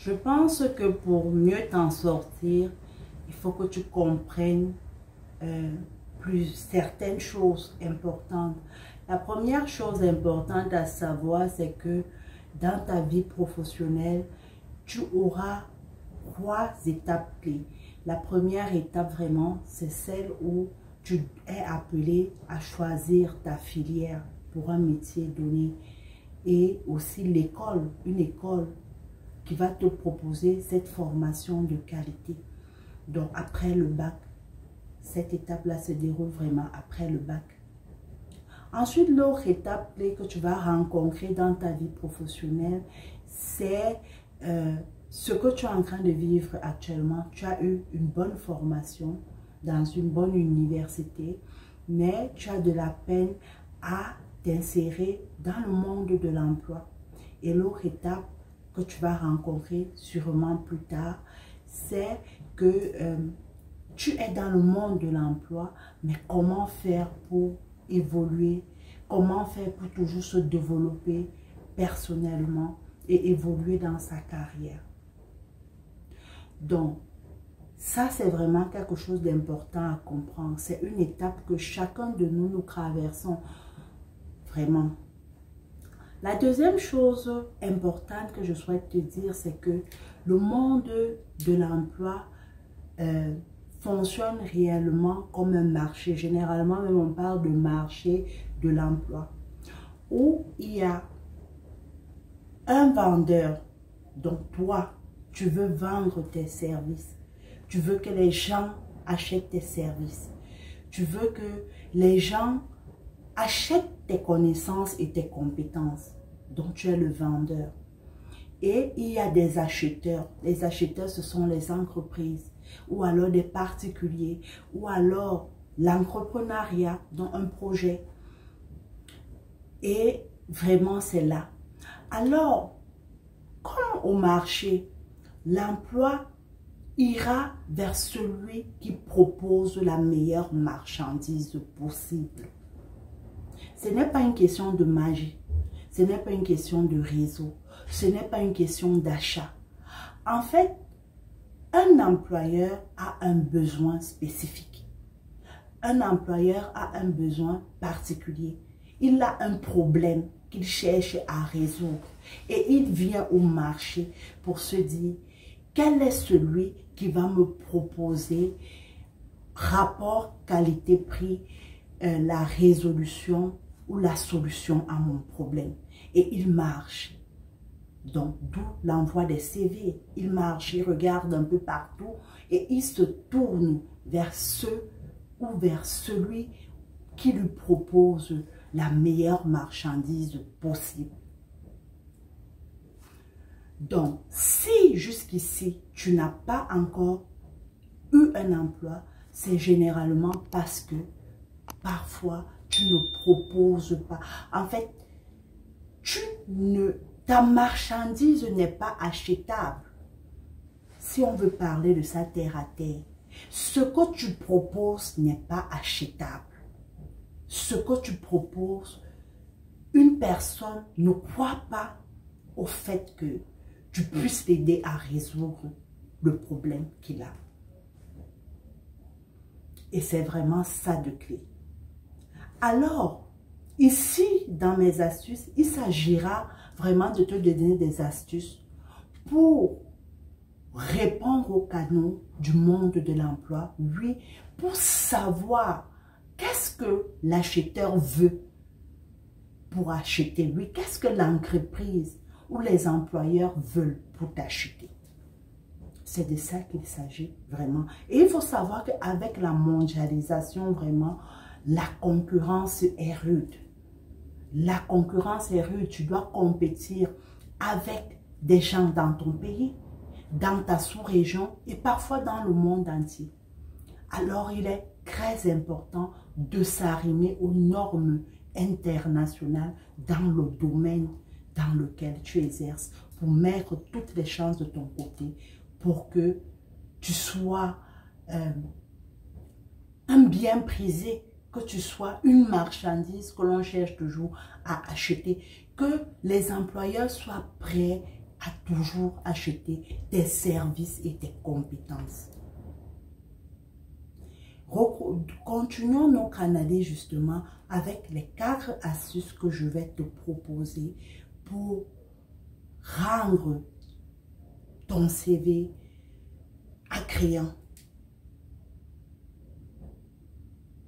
Je pense que pour mieux t'en sortir, il faut que tu comprennes plus certaines choses importantes. La première chose importante à savoir, c'est que dans ta vie professionnelle, tu auras 3 étapes clés. La première étape vraiment, c'est celle où tu es appelé à choisir ta filière pour un métier donné. Et aussi l'école, une école qui va te proposer cette formation de qualité. Donc après le bac, cette étape-là se déroule vraiment après le bac. Ensuite, l'autre étape clé que tu vas rencontrer dans ta vie professionnelle, c'est ce que tu es en train de vivre actuellement. Tu as eu une bonne formation dans une bonne université, mais tu as de la peine à t'insérer dans le monde de l'emploi. Et l'autre étape que tu vas rencontrer sûrement plus tard, c'est que tu es dans le monde de l'emploi, mais comment faire pour évoluer, comment faire pour toujours se développer personnellement et évoluer dans sa carrière. Donc, ça c'est vraiment quelque chose d'important à comprendre. C'est une étape que chacun de nous traversons vraiment. La deuxième chose importante que je souhaite te dire, c'est que le monde de l'emploi fonctionne réellement comme un marché. Généralement, même on parle de marché de l'emploi, où il y a un vendeur. Donc toi, tu veux vendre tes services. Tu veux que les gens achètent tes services. Tu veux que les gens achètent tes connaissances et tes compétences. Donc tu es le vendeur. Et il y a des acheteurs. Les acheteurs, ce sont les entreprises, ou alors des particuliers, ou alors l'entrepreneuriat dans un projet. Et vraiment, c'est là. Alors, comme au marché, l'emploi ira vers celui qui propose la meilleure marchandise possible. Ce n'est pas une question de magie. Ce n'est pas une question de réseau. Ce n'est pas une question d'achat. En fait, un employeur a un besoin spécifique. Un employeur a un besoin particulier. Il a un problème qu'il cherche à résoudre. Et il vient au marché pour se dire, quel est celui qui va me proposer rapport qualité-prix, la résolution ou la solution à mon problème. Et il marche. Donc, d'où l'envoi des CV. Il marche, il regarde un peu partout et il se tourne vers ceux ou vers celui qui lui propose la meilleure marchandise possible. Donc, si jusqu'ici, tu n'as pas encore eu un emploi, c'est généralement parce que parfois, tu ne proposes pas. En fait, ta marchandise n'est pas achetable. Si on veut parler de ça terre à terre, ce que tu proposes n'est pas achetable. Ce que tu proposes, une personne ne croit pas au fait que tu puisses l'aider à résoudre le problème qu'il a. Et c'est vraiment ça de clé. Alors, ici, dans mes astuces, il s'agira vraiment de te donner des astuces pour répondre aux canaux du monde de l'emploi, oui, pour savoir qu'est-ce que l'acheteur veut pour acheter, oui, qu'est-ce que l'entreprise ou les employeurs veulent pour t'acheter. C'est de ça qu'il s'agit vraiment. Et il faut savoir qu'avec la mondialisation, vraiment, la concurrence est rude. La concurrence est rude. Tu dois compétir avec des gens dans ton pays, dans ta sous-région et parfois dans le monde entier. Alors, il est très important de s'arrimer aux normes internationales dans le domaine dans lequel tu exerces pour mettre toutes les chances de ton côté pour que tu sois un bien prisé, que tu sois une marchandise que l'on cherche toujours à acheter, que les employeurs soient prêts à toujours acheter tes services et tes compétences. Continuons nos canaux justement avec les 4 astuces que je vais te proposer pour rendre ton CV attrayant